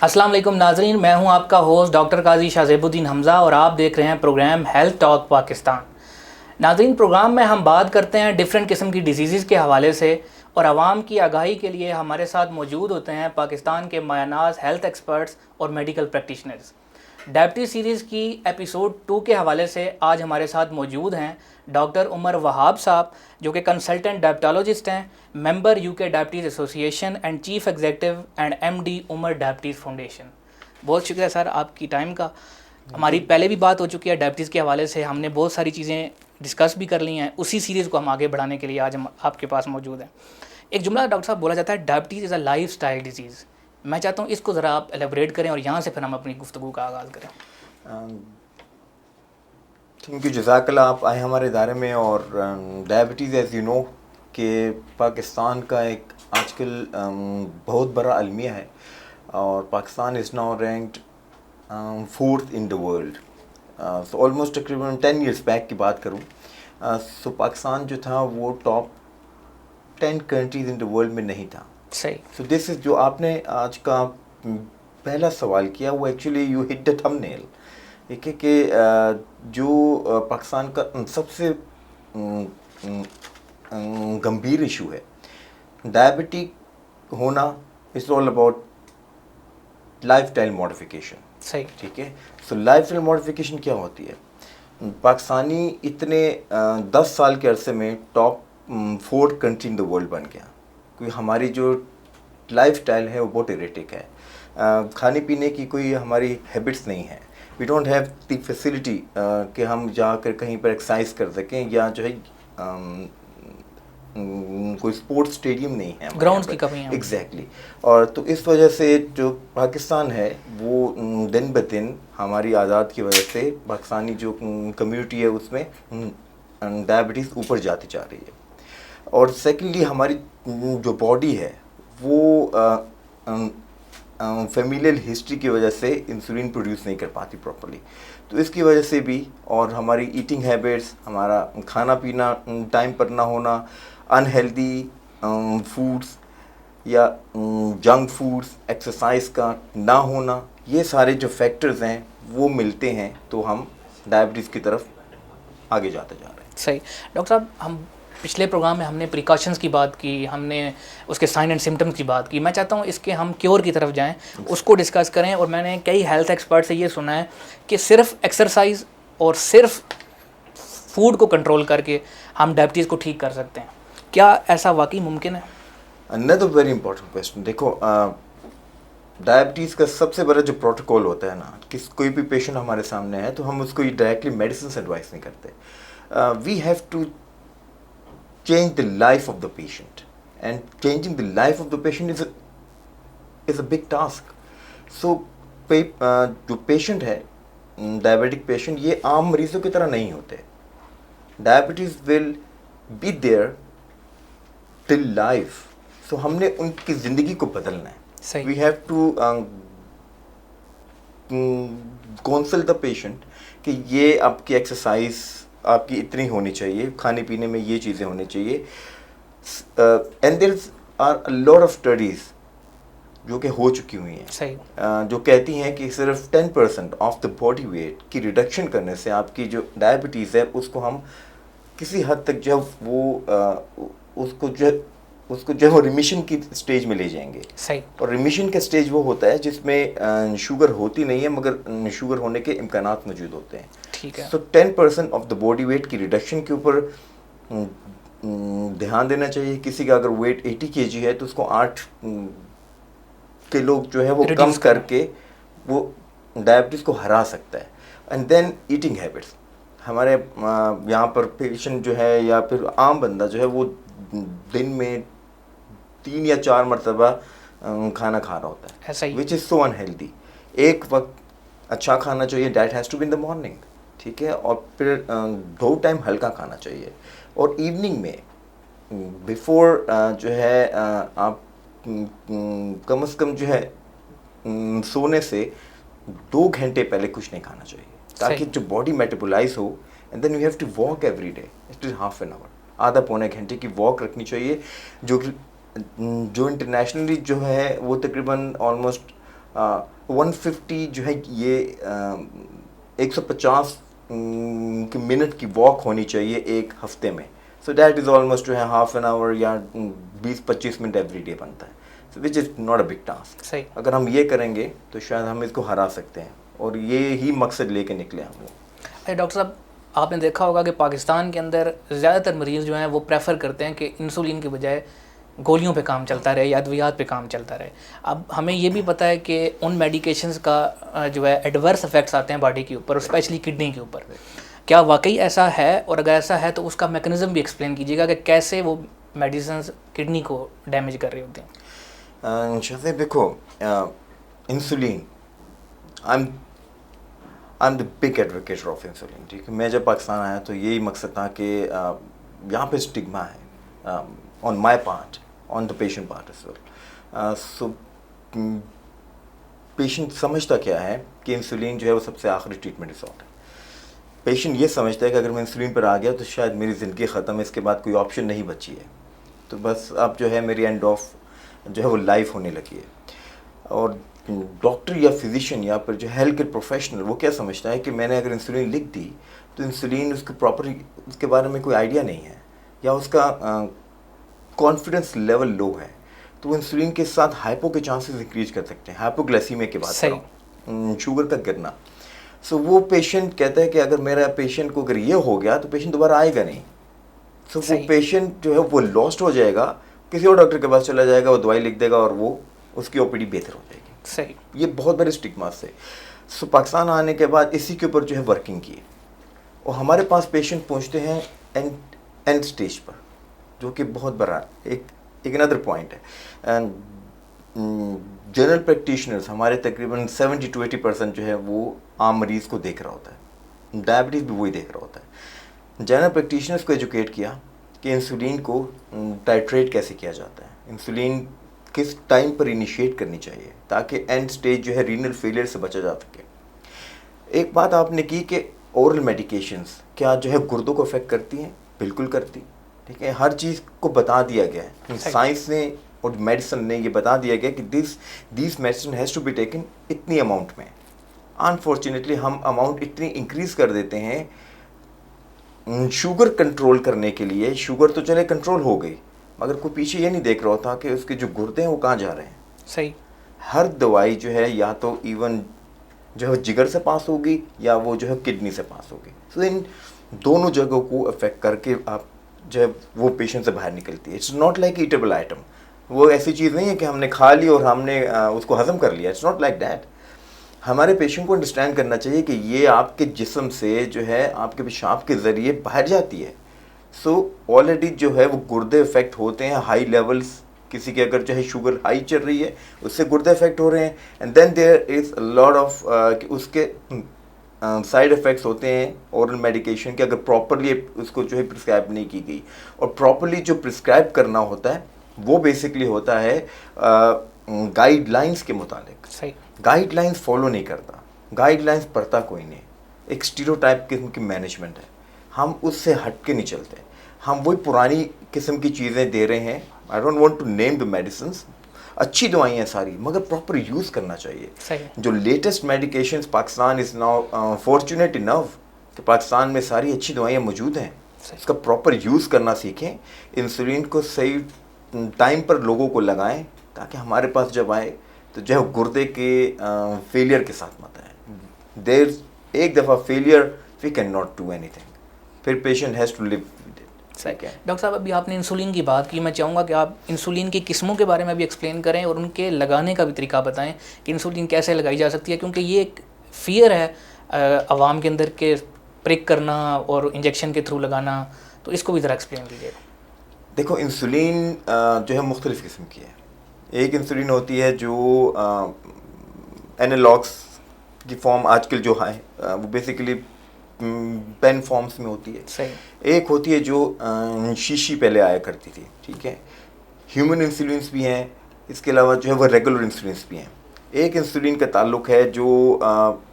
अस्सलाम वालेकुम नाजरीन, मैं हूं आपका होस्ट डॉक्टर काजी शाहजेबुद्दीन हमज़ा और आप देख रहे हैं प्रोग्राम हेल्थ टॉक पाकिस्तान। नाजरीन, प्रोग्राम में हम बात करते हैं डिफरेंट किस्म की डिजीज़ के हवाले से और आवाम की आगाही के लिए हमारे साथ मौजूद होते हैं पाकिस्तान के मायनाज हेल्थ एक्सपर्ट्स और मेडिकल प्रैक्टिशनर्स। डायबिटीज़ सीरीज़ की एपिसोड 2 के हवाले से आज हमारे साथ मौजूद हैं डॉक्टर उमर वहाब साहब, जो कि कंसल्टेंट डायबिटोलॉजिस्ट हैं, member UK diabetes association and chief executive and MD Umar diabetes foundation. बहुत शुक्रिया सर आपकी टाइम का। हमारी पहले भी बात हो चुकी है डायबिटीज़ के हवाले से, हमने बहुत सारी चीज़ें डिस्कस भी कर ली हैं। उसी सीरीज़ को हम आगे बढ़ाने के लिए आज हम आपके पास मौजूद हैं। एक जुमला डॉक्टर साहब बोला जाता है, diabetes is a life style disease. मैं चाहता हूँ इसको ज़रा आप एलेबरेट करें और यहाँ से फिर हम अपनी गुफ्तगू का आगाज़ करें। थैंक यू, जज़ाकल्लाह। आप आए हमारे इदारे में और डायबिटीज़ एज़ यू नो कि पाकिस्तान का एक आजकल बहुत बड़ा अलमिया है और Pakistan is now ranked 4th in the world. So almost तकरीबन 10 years बैक की बात करूँ, सो पाकिस्तान जो था वो top 10 countries in the world में नहीं था। सही। सो दिस इज़ जो आपने आज का पहला सवाल किया, वो actually you hit the thumbnail. ठीक है कि जो पाकिस्तान का सबसे गंभीर इशू है डायबिटिक होना, it's all about lifestyle modification. सही। ठीक है, सो लाइफस्टाइल मॉडिफिकेशन क्या होती है? पाकिस्तानी इतने 10 साल के अरसे में top 4th country in the world बन गया, क्योंकि हमारी जो लाइफस्टाइल है वो बहुत इरेटिक है। खाने पीने की कोई हमारी हैबिट्स नहीं है। We don't have the facility कि हम जाकर कहीं पर एक्सरसाइज कर सकें, या जो है कोई स्पोर्ट्स स्टेडियम नहीं है, ग्राउंड्स की कमी है। एग्जैक्टली। और तो इस वजह से जो पाकिस्तान है वो दिन ब दिन हमारी आज़ाद की वजह से पाकिस्तानी जो कम्युनिटी है उसमें डायबिटीज़ ऊपर जाती जा रही है। और सेकेंडली हमारी जो बॉडी है वो फेमिलियल हिस्ट्री की वजह से इंसुलिन प्रोड्यूस नहीं कर पाती प्रॉपर्ली, तो इसकी वजह से भी, और हमारी ईटिंग हैबिट्स, हमारा खाना पीना टाइम पर ना होना, अनहेल्दी फूड्स या जंक फूड्स, एक्सरसाइज का ना होना, ये सारे जो फैक्टर्स हैं वो मिलते हैं तो हम डायबिटीज़ की तरफ आगे जाते जा रहे हैं। सही। डॉक्टर साहब, हम पिछले प्रोग्राम में हमने प्रिकॉशंस की बात की, हमने उसके साइन एंड सिम्टम्स की बात की। मैं चाहता हूँ इसके हम क्योर की तरफ जाएं, उसको डिस्कस करें। और मैंने कई हेल्थ एक्सपर्ट से ये सुना है कि सिर्फ एक्सरसाइज और सिर्फ फूड को कंट्रोल करके हम डायबिटीज़ को ठीक कर सकते हैं। क्या ऐसा वाकई मुमकिन है? Another very important question. देखो, डायबिटीज़ का सबसे बड़ा जो प्रोटोकॉल होता है ना, कि कोई भी पेशेंट हमारे सामने है तो हम उसको डायरेक्टली मेडिसिन से एडवाइस नहीं करते। We have to change the life of the patient, and changing the life of the patient is a big task. So जो पेशेंट है, डायबिटिक पेशेंट, ये आम मरीजों की तरह नहीं होते। Diabetes will be there till life. So हमने उनकी ज़िंदगी को बदलना है। We have to counsel the patient कि ये आपकी एक्सरसाइज आपकी इतनी होनी चाहिए, खाने पीने में ये चीज़ें होनी चाहिए। And there are a lot of studies जो कि हो चुकी हुई हैं, सही। जो कहती हैं कि सिर्फ 10% ऑफ द बॉडी वेट की रिडक्शन करने से आपकी जो डायबिटीज़ है उसको हम किसी हद तक जो वो उसको जो वो रिमिशन की स्टेज में ले जाएंगे। सही। और रिमिशन का स्टेज वो होता है जिसमें शुगर होती नहीं है, मगर शुगर होने के इम्कानात मौजूद होते हैं। ठीक है। सो 10% ऑफ द बॉडी वेट की रिडक्शन के ऊपर ध्यान देना चाहिए। किसी का अगर वेट 80 kg है तो उसको 8 किलो जो है वो कम करके वो डायबिटीज़ को हरा सकता है। एंड देन ईटिंग हैबिट्स, हमारे यहाँ पर पेशेंट जो है या फिर आम बंदा जो है वो दिन में 3 या 4 मरतबा खाना खा रहा होता है, विच इज़ सो अनहेल्दी। एक वक्त अच्छा खाना चाहिए, diet has to be in the morning, ठीक है, और फिर 2 टाइम हल्का खाना चाहिए। और इवनिंग में बिफोर जो है आप कम से कम जो है सोने से 2 घंटे पहले कुछ नहीं खाना चाहिए, ताकि जो बॉडी मेटाबोलाइज हो। And then you have to walk every day, it is half an hour, आधा पौने घंटे की वॉक रखनी चाहिए, जो इंटरनेशनली जो है वो तकरीबन ऑलमोस्ट 150 जो है ये 150 मिनट की वॉक होनी चाहिए एक हफ्ते में. सो दैट इज़ ऑलमोस्ट जो है हाफ एन आवर या 20-25 मिनट एवरी डे बनता है. So which is not a big task. सही. अगर हम ये करेंगे तो शायद हम इसको हरा सकते हैं, और ये ही मकसद लेके निकले हम लोग. अरे डॉक्टर साहब, आपने देखा होगा कि पाकिस्तान के अंदर ज़्यादातर मरीज़ जो हैं वो प्रेफर करते हैं कि इंसुलिन के बजाय गोलियों पे काम चलता रहे या अद्वियात पे काम चलता रहे. अब हमें ये भी पता है कि उन मेडिकेशंस का जो है एडवर्स इफेक्ट्स आते हैं बॉडी के ऊपर, स्पेशली किडनी के ऊपर. क्या वाकई ऐसा है, और अगर ऐसा है तो उसका मैकेनिज्म भी एक्सप्लेन कीजिएगा कि कैसे वो मेडिसिन किडनी को डैमेज कर रही होती हैं. शायद देखो, insulin, I am the big advocate of insulin. ठीक है, मैं जब पाकिस्तान आया तो यही मकसद था कि यहाँ पे स्टिग्मा है on my part, on the patient part as well. So patient समझता क्या है कि इंसुलिन जो है वो सबसे आखिरी ट्रीटमेंट रिसोर्ट है. पेशेंट ये समझता है कि अगर मैं इंसुलिन पर आ गया तो शायद मेरी ज़िंदगी ख़त्म है, इसके बाद कोई ऑप्शन नहीं बची है, तो बस अब जो है मेरी एंड ऑफ जो है वो लाइफ होने लगी है. और डॉक्टर या फिजिशियन या फिर जो हेल्थ केयर प्रोफेशनल वो क्या समझता है कि मैंने अगर इंसुलिन लिख दी तो इंसुलिन उसके प्रॉपर उसके बारे में कोई आइडिया नहीं है, या उसका कॉन्फिडेंस लेवल लो है, तो वो इंसुलिन के साथ हाइपो के चांसेस इंक्रीज कर सकते हैं. हाइपोग्लाइसीमिया की बात कर रहा हूँ, शुगर का गिरना. सो वो पेशेंट कहता है कि अगर मेरा पेशेंट को अगर ये हो गया तो पेशेंट दोबारा आएगा नहीं. सो वो पेशेंट जो है वो लॉस्ट हो जाएगा, किसी और डॉक्टर के पास चला जाएगा, वो दवाई लिख देगा और वो उसकी ओपीडी बेहतर हो जाएगी. सही. ये बहुत बड़े स्टिग्मा से. सो पाकिस्तान आने के बाद इसी के ऊपर जो है वर्किंग की, और हमारे पास पेशेंट पहुंचते हैं एंड स्टेज पर, जो कि बहुत बड़ा एक अनदर पॉइंट है. एंड जनरल प्रैक्टिशनर्स हमारे तकरीबन 70-80% जो है वो आम मरीज़ को देख रहा होता है, डायबिटीज़ भी वही देख रहा होता है. जनरल प्रैक्टिशनर्स को एजुकेट किया कि इंसुलिन को टाइट्रेट कैसे किया जाता है, इंसुलिन किस टाइम पर इनिशिएट करनी चाहिए ताकि एंड स्टेज जो है रीनल फेलियर से बचा जा सके. एक बात आपने की कि ओरल मेडिकेशंस क्या जो है गुर्दों को अफेक्ट करती हैं? बिल्कुल करती. ठीक है, हर चीज़ को बता दिया गया है, साइंस ने और मेडिसिन ने ये बता दिया गया कि this medicine has to be taken इतनी अमाउंट में. अनफॉर्चुनेटली हम अमाउंट इतनी इंक्रीज कर देते हैं शुगर कंट्रोल करने के लिए. शुगर तो चले कंट्रोल हो गई, मगर कोई पीछे ये नहीं देख रहा था कि उसके जो गुर्दे हैं वो कहाँ जा रहे हैं. सही. हर दवाई जो है या तो इवन जो है जिगर से पास होगी या वो जो है किडनी से पास होगी. सो इन दोनों जगहों को अफेक्ट करके आप जो है वो पेशेंट से बाहर निकलती है. It's not like eatable item. वो ऐसी चीज़ नहीं है कि हमने खा ली और हमने उसको हजम कर लिया. It's not like that. हमारे पेशेंट को अंडरस्टैंड करना चाहिए कि ये आपके जिस्म से जो है आपके पेशाब के ज़रिए बाहर जाती है. सो ऑलरेडी जो है वो गुर्दे इफेक्ट होते हैं, हाई लेवल्स, किसी के अगर जो है शुगर हाई चल रही है उससे गुर्दे इफेक्ट हो रहे हैं. And then there is a lot of उसके साइड इफ़ेक्ट्स होते हैं ओरल मेडिकेशन के, अगर प्रॉपरली उसको जो है प्रिस्क्राइब नहीं की गई. और प्रॉपरली जो प्रिस्क्राइब करना होता है वो बेसिकली होता है गाइडलाइंस के मुताबिक. सही. गाइडलाइंस फॉलो नहीं करता, गाइडलाइंस पढ़ता कोई नहीं. एक स्टीरियोटाइप किस्म की मैनेजमेंट है, हम उससे हट के नहीं चलते. हम वही पुरानी किस्म की चीज़ें दे रहे हैं. I don't want to name the medicines. अच्छी दवाइयाँ हैं सारी, मगर प्रॉपर यूज़ करना चाहिए. सही. जो latest medications Pakistan is now fortunate enough कि पाकिस्तान में सारी अच्छी दवाइयाँ मौजूद हैं. इसका प्रॉपर यूज़ करना सीखें. इंसुलिन को सही टाइम पर लोगों को लगाएं ताकि हमारे पास जब आए तो जो है गुर्दे के फेलियर के साथ मत आए. देर एक दफ़ा failure we can not do anything, फिर patient has to live with it. सही. डॉक्टर साहब, अभी आपने इंसुलिन की बात की, मैं चाहूँगा कि आप इंसुलिन की किस्मों के बारे में भी एक्सप्लेन करें और उनके लगाने का भी तरीका बताएं कि इंसुलिन कैसे लगाई जा सकती है, क्योंकि ये एक फ़ियर है आवाम के अंदर के प्रिक करना और इंजेक्शन के थ्रू लगाना, तो इसको भी ज़रा एक्सप्लेन कीजिएगा. देखो, इंसुलिन जो है मुख्तलिफ़ किस्म की है. एक इंसुलिन होती है जो एनालॉग्स की फॉर्म आजकल जो है वो बेसिकली पेन फॉर्म्स में होती है. सही. एक होती है जो शीशी पहले आया करती थी. ठीक है, ह्यूमन इंसुलिन्स भी हैं, इसके अलावा जो है वो रेगुलर इंसुलिन्स भी हैं. एक इंसुलिन का ताल्लुक है जो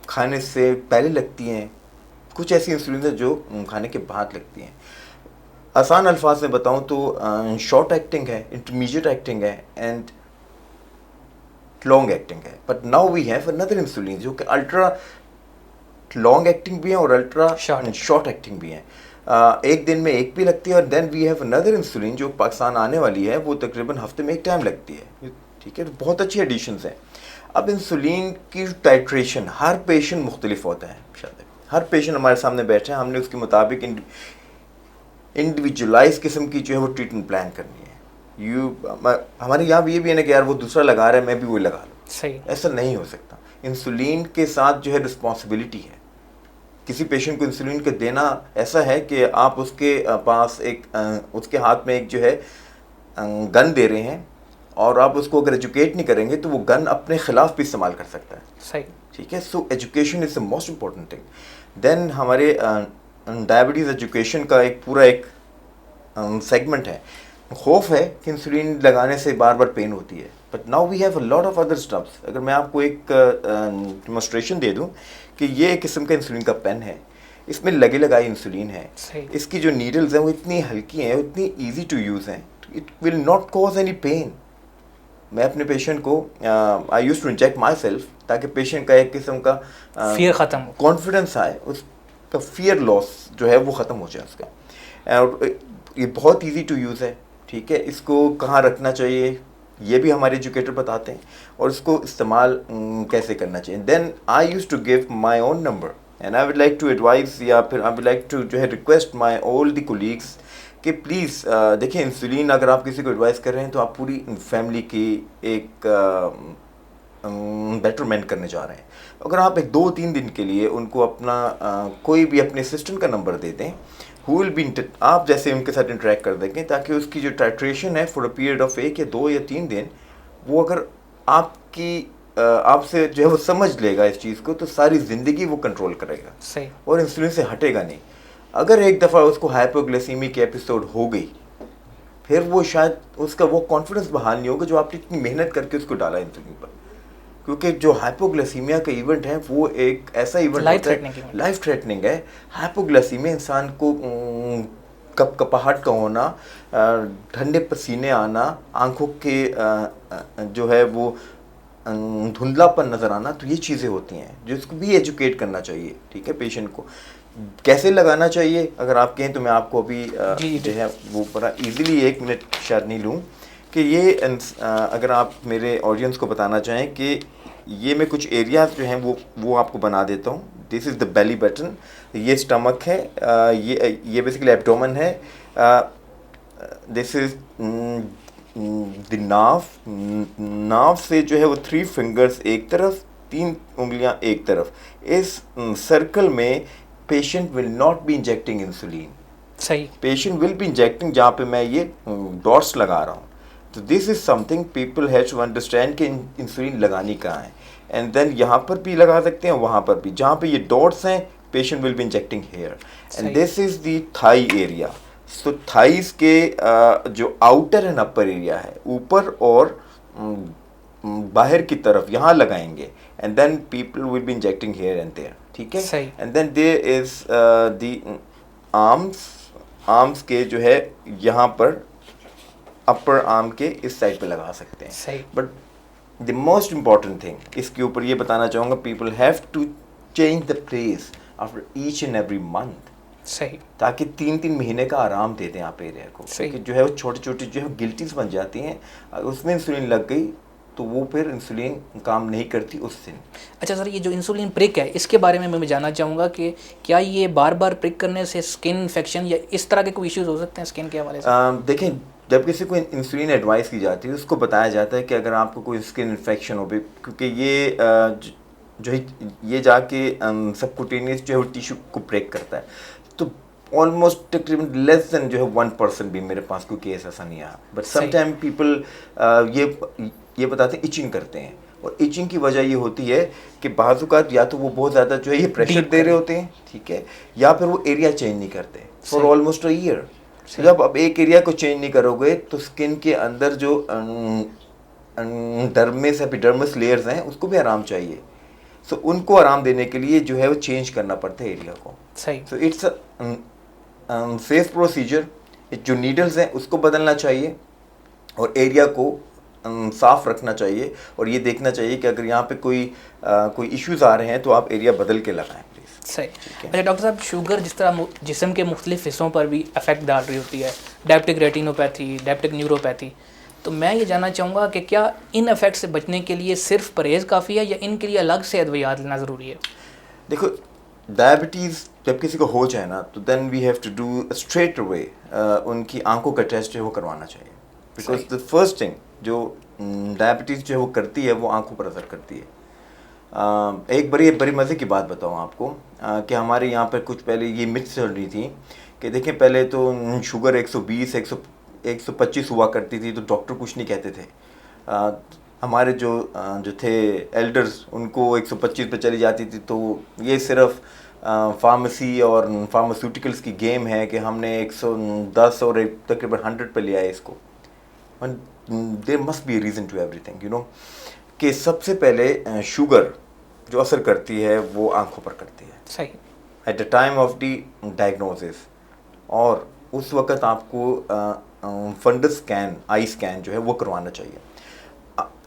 खाने से पहले लगती हैं, कुछ ऐसी इंसुलिन है जो खाने के बाद लगती हैं. आसान अल्फाज में बताऊं तो शॉर्ट एक्टिंग है, इंटरमीडिएट एक्टिंग है एंड लॉन्ग एक्टिंग है, but now we have another insulin जो कि अल्ट्रा लॉन्ग एक्टिंग भी है और अल्ट्रा शॉर्ट एक्टिंग भी है। एक दिन में एक भी लगती है, और then we have another insulin जो पाकिस्तान आने वाली है, वो तकरीबन हफ्ते में एक टाइम लगती है, ठीक है। बहुत अच्छी एडिशंस हैं। अब इंसुलिन की टाइट्रेशन हर पेशेंट मुख्तलिफ होता है, शायद हर पेशेंट हमारे सामने बैठे हैं, हमने उसके मुताबिक इंडिविजुअलाइज किस्म की जो है वो ट्रीटमेंट प्लान करनी है। हमारे यहाँ भी ये भी है ना कि यार वो दूसरा लगा रहा है, मैं भी वही लगा लूँ, सही, ऐसा नहीं हो सकता। इंसुलिन के साथ जो है रिस्पॉन्सिबिलिटी है, किसी पेशेंट को इंसुलिन को देना ऐसा है कि आप उसके पास उसके हाथ में एक जो है गन दे रहे हैं, और आप उसको अगर एजुकेट नहीं करेंगे तो वो गन अपने खिलाफ भी इस्तेमाल कर सकता है, सही, ठीक है। So education is the most important thing. Then हमारे डायबिटीज़ एजुकेशन का एक पूरा एक सेगमेंट है। खौफ है कि इंसुलिन लगाने से बार बार पेन होती है, but now we have a lot of other stuffs. अगर मैं आपको एक डेमोन्स्ट्रेशन दे दूं कि ये एक किस्म का इंसुलिन का पेन है, इसमें लगे लगाई इंसुलिन है, इसकी जो नीडल्स हैं वो इतनी हल्की हैं, इतनी ईजी टू यूज़ हैं, it will not cause any pain. मैं अपने पेशेंट को I use to inject myself, ताकि पेशेंट का एक किस्म का फियर ख़त्म हो, कॉन्फिडेंस आए, उसका फियर लॉस जो है वो ख़त्म हो जाए उसका। और ये बहुत ईजी टू यूज़ है, ठीक है। इसको कहाँ रखना चाहिए ये भी हमारे एजुकेटर बताते हैं, और इसको इस्तेमाल कैसे करना चाहिए। Then I use to give my own number and I would like to advice, या फिर आई वुड लाइक टू जो है request my all the colleagues कि प्लीज़ देखिए, इंसुलिन अगर आप किसी को एडवाइस कर रहे हैं तो आप पूरी फैमिली की एक बेटरमेंट करने जा रहे हैं। अगर आप एक 2-3 दिन के लिए उनको अपना कोई भी अपने असिस्टेंट का नंबर दे दें, हु विल बी, आप जैसे उनके साथ इंटरेक्ट कर देंगे, ताकि उसकी जो टाइट्रेशन है फॉर अ पीरियड ऑफ 1 या 2 या 3 दिन, वो अगर आपसे जो है वो समझ लेगा इस चीज़ को, तो सारी ज़िंदगी वो कंट्रोल करेगा, सही, और इंसुलिन से हटेगा नहीं। अगर एक दफ़ा उसको हाइपोग्लाइसीमिक एपिसोड हो गई, फिर वो शायद उसका वो कॉन्फिडेंस बहाल नहीं होगा जो आपने इतनी मेहनत करके उसको डाला इंसुलिन पर, क्योंकि जो हाइपोग्लाइसीमिया का इवेंट है वो एक ऐसा इवेंट लाइफ थ्रेटनिंग है। हाइपोग्लाइसीमिया इंसान को कपकपाहट का होना, ठंडे पसीने आना, आंखों के जो है वो धुंधलापन नज़र आना, तो ये चीज़ें होती हैं जिसको भी एजुकेट करना चाहिए, ठीक है। पेशेंट को कैसे लगाना चाहिए अगर आप कहें तो मैं आपको अभी जो है वो बड़ा इजीली 1 मिनट शायद नहीं लूँ कि ये अगर आप मेरे ऑडियंस को बताना चाहें कि ये मैं कुछ एरियाज जो हैं वो आपको बना देता हूँ। This is the belly button, ये स्टमक है, ये बेसिकली एब्डोमेन है, दिस इज़ द नाव से जो है वो 3 फिंगर्स एक तरफ, 3 उंगलियां एक तरफ। इस सर्कल में patient will not be injecting insulin, सही, पेशेंट विल बी इंजेक्टिंग जहाँ पे मैं ये डॉट्स लगा रहा हूँ। तो this is something people have to understand कि इंसुलिन लगानी कहाँ है, एंड देन यहाँ पर भी लगा सकते हैं, वहाँ पर भी, जहाँ पे ये डॉट्स हैं patient will be injecting here, and this is the thigh area. So thighs के जो आउटर एंड अपर एरिया है, ऊपर और बाहर की तरफ यहाँ लगाएंगे, and then people will be injecting here and there, ठीक है। And then there is the arms के जो है यहाँ पर अपर आर्म के इस साइड पे लगा सकते हैं। But the most important thing इसके ऊपर ये बताना चाहूँगा, people have to change the place after each and every month, सही, ताकि 3-3 महीने का आराम देते हैं आप एरिया को, क्योंकि जो है वो छोटी छोटी जो है गिल्टीज बन जाती हैं, उसमें इंसुलिन लग गई तो वो फिर इंसुलिन काम नहीं करती उस दिन। अच्छा सर, ये जो इंसुलिन प्रिक है इसके बारे में मैं जानना चाहूँगा कि क्या ये बार बार प्रिक करने से स्किन इन्फेक्शन या इस तरह के कोई इश्यूज हो सकते हैं स्किन के हवाले से? देखें, जब किसी को इंसुलिन एडवाइस की जाती है उसको बताया जाता है कि अगर आपको कोई स्किन इन्फेक्शन हो, क्योंकि ये जो है ये जाके सबकुटेनियस जो है टिश्यू को ब्रेक करता है, तो ऑलमोस्ट तकरीबन लेस देन जो है 1% भी मेरे पास कोई केस ऐसा नहीं आया। बट समटाइम पीपल ये बताते हैं इचिंग करते हैं, और इचिंग की वजह ये होती है कि बाज़ या तो वो बहुत ज़्यादा जो है ये प्रेशर दे रहे होते हैं, ठीक है, या फिर वो एरिया चेंज नहीं करते फॉर ऑलमोस्ट अ ईयर। जब आप एक एरिया को चेंज नहीं करोगे तो स्किन के अंदर जो डर्मिस एपिडर्मिस लेयर्स हैं उसको भी आराम चाहिए, सो उनको आराम देने के लिए जो है वो चेंज करना पड़ता है एरिया को। सही, सो इट्स सेफ प्रोसीजर। जो नीडल्स हैं उसको बदलना चाहिए और एरिया को साफ रखना चाहिए और ये देखना चाहिए कि अगर यहाँ पे कोई इश्यूज़ आ रहे हैं तो आप एरिया बदल के लगाएं प्लीज़। सही। अच्छा डॉक्टर साहब, शुगर जिस तरह जिस्म के मुख्तलिफ हिस्सों पर भी अफेक्ट डाल रही होती है, डायबिटिक रेटिनोपैथी, डायबिटिक न्यूरोपैथी, तो मैं ये जानना चाहूँगा कि क्या इन इफेक्ट से बचने के लिए सिर्फ परहेज़ काफ़ी है या इनके लिए अलग से अद्वियात लेना ज़रूरी है? देखो, डायबिटीज़ जब किसी को हो जाए ना तो then we have to do straight away उनकी आंखों का टेस्ट जो है वो करवाना चाहिए, बिकॉज द फर्स्ट थिंग जो डायबिटीज़ जो है वो करती है वो आंखों पर असर करती है। एक बड़ी मज़े की बात बताऊँ आपको कि हमारे यहाँ पर कुछ पहले ये मिथ चल रही थी कि देखें पहले तो शुगर 120 125 हुआ करती थी तो डॉक्टर कुछ नहीं कहते थे। हमारे जो थे एल्डर्स उनको 125 पे चली जाती थी, तो ये सिर्फ फार्मेसी और फार्मास्यूटिकल्स की गेम है कि हमने 110 और तकरीबन 100 पे लिया है इसको। There must be reason to everything, you know, कि सबसे पहले शुगर जो असर करती है वो आंखों पर करती है। सही। At the time of the diagnosis, और उस वक़्त आपको फंडस स्कैन, आई स्कैन जो है वो करवाना चाहिए।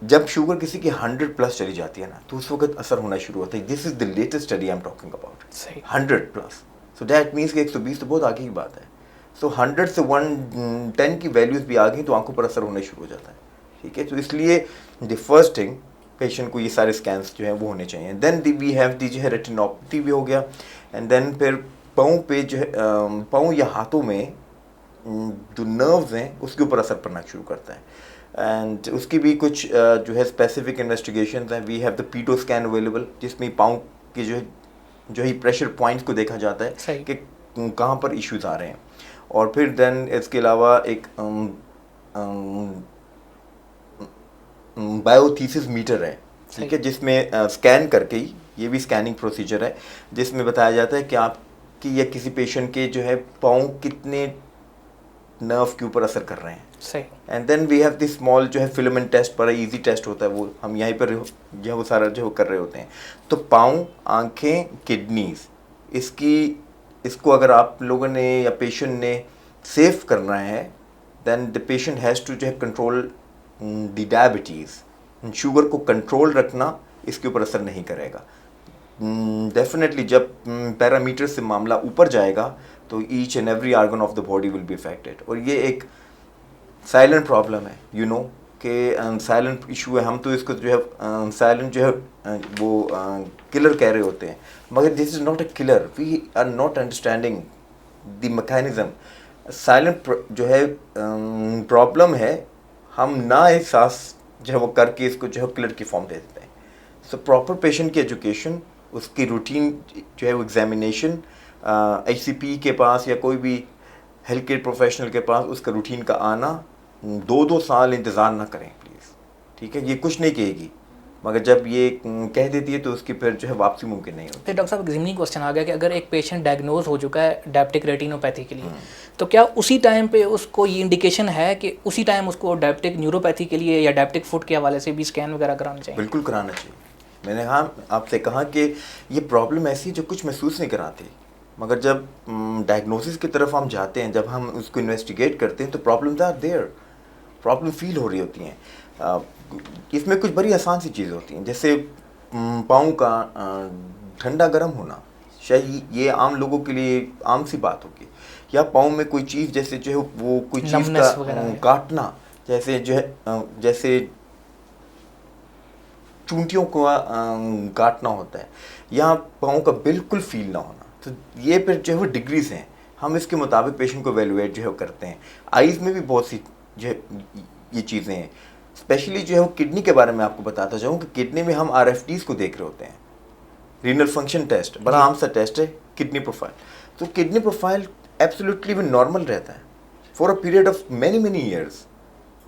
जब शुगर किसी की 100 प्लस चली जाती है ना तो उस वक्त असर होना शुरू होता है। This is the latest study I am talking about, 100 plus. So that means कि 120 तो बहुत आगे की बात है। सो 100 से 110 की वैल्यूज़ भी आ गई तो आंखों पर असर होना शुरू हो जाता है। ठीक है, तो इसलिए द फर्स्ट थिंग पेशेंट को ये सारे स्कैन्स जो है वो होने चाहिए। देन वी हैव दी जो है रेटिनोपैथी भी हो गया, एंड देन फिर पाँव पे जो है पाँव या हाथों में जो नर्व्स हैं उसके ऊपर असर पड़ना शुरू करता है, एंड उसकी भी कुछ जो है स्पेसिफिक इन्वेस्टिगेशंस हैं। वी हैव द पीटो स्कैन अवेलेबल, जिसमें पाँव के जो है प्रेशर पॉइंट्स को देखा जाता है कि कहाँ पर इश्यूज आ रहे हैं। और फिर देन इसके अलावा एक बायोथीसिस मीटर है, ठीक है, जिसमें स्कैन करके ही, ये भी स्कैनिंग प्रोसीजर है जिसमें बताया जाता है कि आपकी या किसी पेशेंट के जो है पाँव कितने नर्व के ऊपर असर कर रहे हैं। सही। And then we have this small जो है फिलामेंट टेस्ट, बड़ा इजी टेस्ट होता है, वो हम यहीं पर जो है वो सारा जो कर रहे होते हैं। तो पाँव, आंखें, किडनीज, इसको अगर आप लोगों ने या पेशेंट ने सेफ करना है, then the patient has to जो है कंट्रोल द डायबिटीज़। शुगर को कंट्रोल रखना इसके ऊपर असर नहीं करेगा। डेफिनेटली जब पैरामीटर से मामला ऊपर जाएगा तो each and every organ of the body will be affected. और ये एक साइलेंट प्रॉब्लम है, यू नो, कि साइलेंट इशू है। हम तो इसको जो है साइलेंट जो है वो किलर कह रहे होते हैं, मगर this is not a killer. We are not understanding the mechanism. Silent जो है प्रॉब्लम है, हम ना एहसास जो है वो करके इसको जो है किलर की फॉर्म दे देते हैं। सो प्रॉपर पेशेंट की एजुकेशन, उसकी रूटीन जो है वो एग्जामिनेशन, HCP के पास या कोई भी हेल्थ केयर प्रोफेशनल के पास उसका रूटीन का आना, 2-2 साल इंतज़ार ना करें प्लीज़। ठीक है, ये कुछ नहीं कहेगी, मगर जब ये कह देती है तो उसकी फिर जो है वापसी मुमकिन नहीं होती। फिर डॉक्टर साहब, एक ज़िमनी क्वेश्चन आ गया कि अगर एक पेशेंट डायग्नोज हो चुका है डायबिटिक रेटिनोपैथी के लिए, तो क्या उसी टाइम पे उसको ये इंडिकेशन है कि उसी टाइम उसको डायबिटिक न्यूरोपैथी के लिए या डायबिटिक फुट के हवाले से भी स्कैन वगैरह कराना चाहिए? बिल्कुल कराना चाहिए। मैंने आपसे कहा कि ये प्रॉब्लम ऐसी है जो कुछ महसूस नहीं कराती, मगर जब डायग्नोसिस की तरफ हम जाते हैं, जब हम उसको इन्वेस्टिगेट करते हैं तो problems are there, problem feel हो रही होती हैं। इसमें कुछ बड़ी आसान सी चीज़ होती हैं, जैसे पाँव का ठंडा गर्म होना, शायद ये आम लोगों के लिए आम सी बात होगी, या पाँव में कोई चीज़ जैसे जो है वो कोई चीज़ का काटना, जैसे जो है जैसे चूंटियों को काटना होता है, या पाँव का बिल्कुल फील ना होना। तो ये फिर जो है वो डिग्रीज हैं, हम इसके मुताबिक पेशेंट को एवेलुएट जो है करते हैं। आइज़ में भी बहुत सी जो है ये चीज़ें हैं, स्पेशली जो है वो किडनी के बारे में आपको बताता चाहूँ कि किडनी में हम RFTs को देख रहे होते हैं, रीनल फंक्शन टेस्ट, बड़ा आम सा टेस्ट है, किडनी प्रोफाइल। तो किडनी प्रोफाइल एब्सोल्युटली भी नॉर्मल रहता है for a period of many years.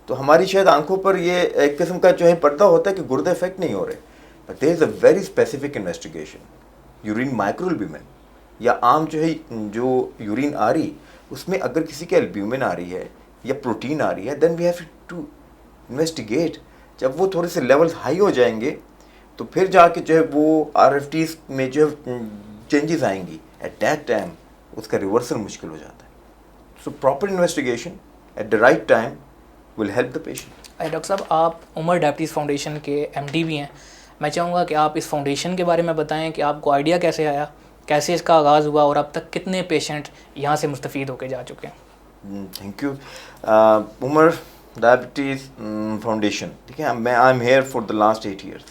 तो हमारी शायद आंखों पर ये एक किस्म का जो है पर्दा होता है कि गुर्दे इफेक्ट नहीं हो रहे, but there is a very specific investigation, urine microalbumin या आम जो है जो यूरिन आ रही, उसमें अगर किसी के एल्ब्यूमिन आ रही है या प्रोटीन आ रही है, then we have to investigate. जब वो थोड़े से लेवल्स हाई हो जाएंगे तो फिर जाके जो है वो RFTs में जो है चेंजेस आएंगी, एट दैट टाइम उसका रिवर्सल मुश्किल हो जाता है। So proper investigation at the right time will help the patient. Doctor साहब, आप उमर डायबिटीज़ फाउंडेशन के MD भी हैं। मैं चाहूँगा कि आप इस फाउंडेशन के बारे में बताएं कि आपको आइडिया कैसे आया, कैसे इसका आगाज़ हुआ और अब तक कितने पेशेंट यहाँ से मुस्तफ़ीद होकर जा चुके हैं। Thank you. Umar diabetes foundation, ठीक है, मैं I am here for the last 8 years।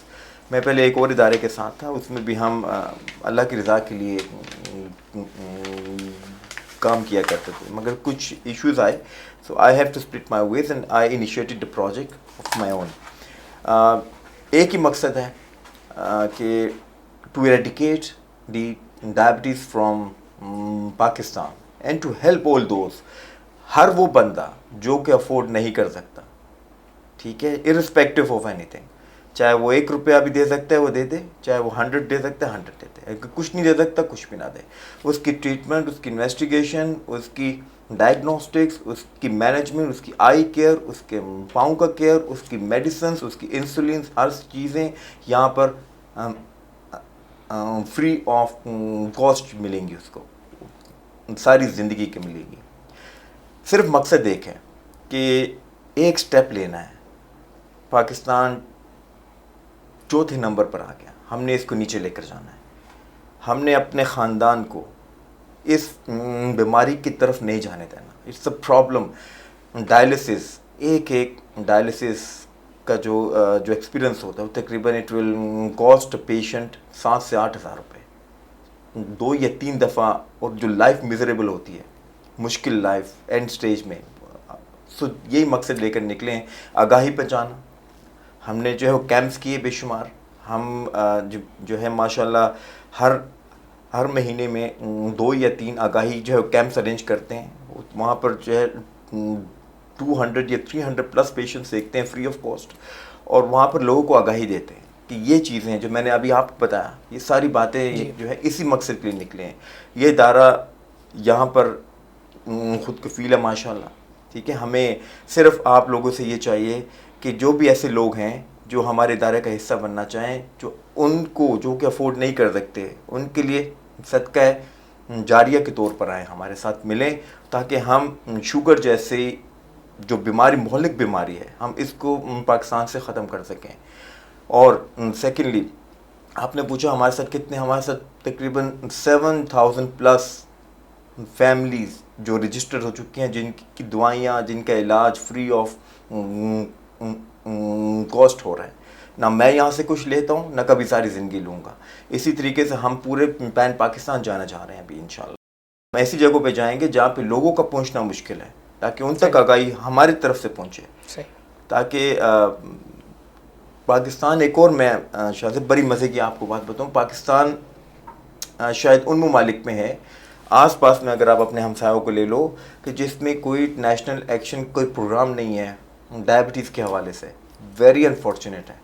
मैं पहले एक और इदारे के साथ था, उसमें भी हम अल्लाह की रज़ा के लिए काम किया करते थे, मगर कुछ इश्यूज़ आए, so I have to split my ways and I initiated the project of my own. एक ही मकसद है कि to eradicate the diabetes from Pakistan and to help all those, हर वो बंदा जो कि अफोर्ड नहीं कर सकता, ठीक है, इर्रिस्पेक्टिव ऑफ एनीथिंग, चाहे वो 1 रुपया भी दे सकता है वो दे दे, चाहे वो 100 दे सकता है 100 दे दे, कुछ नहीं दे सकता कुछ भी ना दे। उसकी ट्रीटमेंट, उसकी इन्वेस्टिगेशन, उसकी डायग्नोस्टिक्स, उसकी मैनेजमेंट, उसकी आई केयर, उसके पाँव का केयर, उसकी मेडिसिन, उसकी इंसुलिन, हर चीज़ें यहाँ पर फ्री ऑफ कॉस्ट मिलेंगी, उसको सारी ज़िंदगी की मिलेगी। सिर्फ मकसद एक है कि एक स्टेप लेना है। पाकिस्तान चौथे नंबर पर आ गया, हमने इसको नीचे लेकर जाना है। हमने अपने ख़ानदान को इस बीमारी की तरफ नहीं जाने देना। It's a problem. डायलिसिस, एक डायलिसिस का जो एक्सपीरियंस होता है वो तकरीबन इट विल कॉस्ट पेशेंट 7 से 8 हज़ार रुपये 2 या 3 दफ़ा, और जो लाइफ मिजरेबल होती है, मुश्किल लाइफ एंड स्टेज में। सो यही मकसद लेकर निकले हैं, आगाही पहुँचाना। हमने जो है वो कैंप्स किए बेशुमार। हम जो है माशाल्लाह हर महीने में 2 या 3 आगाही जो है कैंप्स अरेंज करते हैं। वहाँ पर जो है 200 या 300 प्लस पेशेंट्स देखते हैं फ्री ऑफ कॉस्ट, और वहाँ पर लोगों को आगाही देते हैं कि ये चीज़ें हैं जो मैंने अभी आपको बताया, ये सारी बातें जो है इसी मकसद के लिए निकले हैं। ये इदारा यहाँ पर ख़ुद कफ़ील है माशाल्लाह, ठीक है। हमें सिर्फ आप लोगों से ये चाहिए कि जो भी ऐसे लोग हैं जो हमारे इदारे का हिस्सा बनना चाहें, जो कि अफोर्ड नहीं कर सकते, उनके लिए सदका जारिया के तौर पर आए, हमारे साथ मिलें, ताकि हम शुगर जैसे जो बीमारी, मोहलिक बीमारी है, हम इसको पाकिस्तान से ख़त्म कर सकें। और सेकेंडली, आपने पूछा हमारे साथ कितने, हमारे साथ तकरीबन 7000 प्लस फैमिलीज़ जो रजिस्टर्ड हो चुकी हैं, जिनकी दवाइयाँ, जिनका इलाज फ्री ऑफ कॉस्ट हो रहा है। ना मैं यहाँ से कुछ लेता हूँ, ना कभी सारी ज़िंदगी लूँगा। इसी तरीके से हम पूरे पैन पाकिस्तान जाना चाह रहे हैं अभी इंशाल्लाह। ऐसी जगहों पे जाएंगे जहाँ पे लोगों का पहुँचना मुश्किल है, ताकि उन तक आगाही हमारी तरफ से पहुँचे, ताकि पाकिस्तान एक और, मैं शायद बड़ी मज़े की आपको बात बताऊँ, पाकिस्तान शायद उन ममालिक में है आस पास में, अगर आप अपने हमसायों को ले लो, कि जिसमें कोई नेशनल एक्शन, कोई प्रोग्राम नहीं है डायबिटीज़ के हवाले से। वेरी अनफॉर्चुनेट है।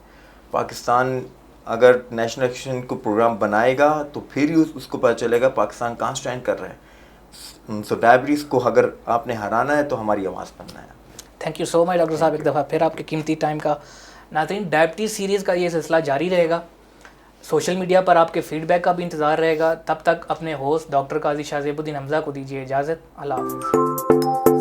पाकिस्तान अगर नेशनल एक्शन को प्रोग्राम बनाएगा तो फिर ही उसको पता चलेगा पाकिस्तान कहाँ स्टैंड कर रहा है। सो डायबिटीज़ को अगर आपने हराना है तो हमारी आवाज़ बनना है। Thank you so much doctor साहब, एक दफ़ा फिर आपके कीमती टाइम का। नाज़रीन, डायबिटीज़ सीरीज़ का ये सिलसिला जारी रहेगा। सोशल मीडिया पर आपके फ़ीडबैक का भी इंतज़ार रहेगा। तब तक अपने होस्ट डॉक्टर काजी शाहज़ेबुद्दीन हमज़ा को दीजिए इजाज़त। अल्लाह हाफ़िज़।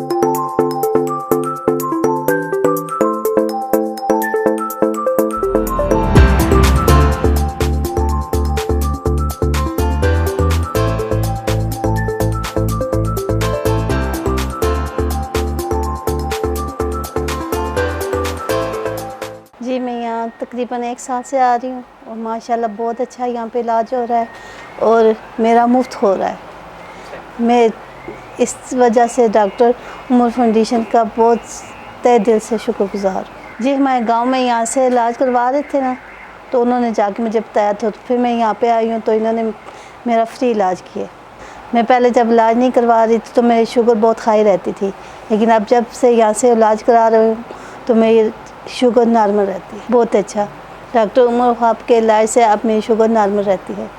जी, मैं यहाँ तकरीबन 1 साल से आ रही हूँ और माशाल्लाह बहुत अच्छा यहाँ पे इलाज हो रहा है और मेरा मुफ्त हो रहा है। मैं इस वजह से डॉक्टर उमर फाउंडेशन का बहुत तहे दिल से शुक्रगुज़ार हूँ। जी, हमारे गांव में यहाँ से इलाज करवा रहे थे ना, तो उन्होंने जाके मुझे बताया था, तो फिर मैं यहाँ पे आई हूँ, तो इन्होंने मेरा फ्री इलाज किया। मैं पहले जब इलाज नहीं करवा रही थी तो मेरी शुगर बहुत हाई रहती थी, लेकिन अब जब से यहाँ से इलाज करा रही हूँ तो मेरी शुगर नॉर्मल रहती है। बहुत अच्छा, डॉक्टर उमर ख्वाब के इलाज से अब मेरी शुगर नॉर्मल रहती है।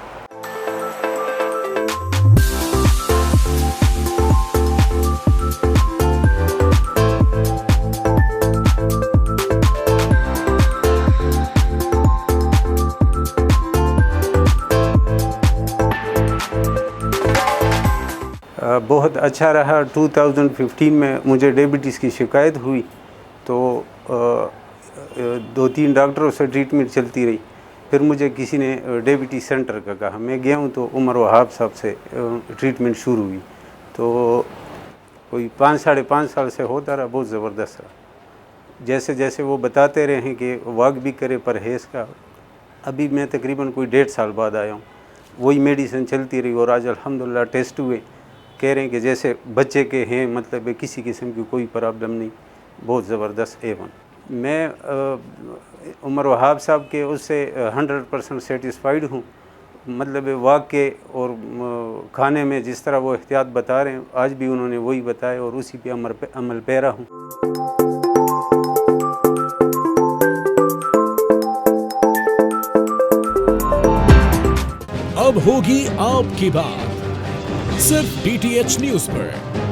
बहुत अच्छा रहा। 2015 में मुझे डायबिटीज़ की शिकायत हुई तो 2-3 डॉक्टरों से ट्रीटमेंट चलती रही। फिर मुझे किसी ने डायबिटीज़ सेंटर का कहा, मैं गया हूँ तो उमर वहाब साहब से ट्रीटमेंट शुरू हुई। तो कोई 5-5.5 साल से होता रहा, बहुत ज़बरदस्त रहा। जैसे जैसे वो बताते रहे हैं कि वॉक भी करे परहेज़ का। अभी मैं तकरीबन कोई 1.5 साल बाद आया हूँ, वही मेडिसिन चलती रही और आज अल्हम्दुलिल्लाह टेस्ट हुए, कह रहे हैं कि जैसे बच्चे के हैं, मतलब किसी किस्म की कोई प्रॉब्लम नहीं, बहुत ज़बरदस्त A1। मैं उमर वहाब साहब के उससे 100% सेटिस्फाइड हूँ। मतलब वॉक के और खाने में जिस तरह वो एहतियात बता रहे हैं, आज भी उन्होंने वही बताया और उसी पे अमल पैरा हूँ। अब होगी आपकी बात सिर्फ DTH न्यूज़ पर।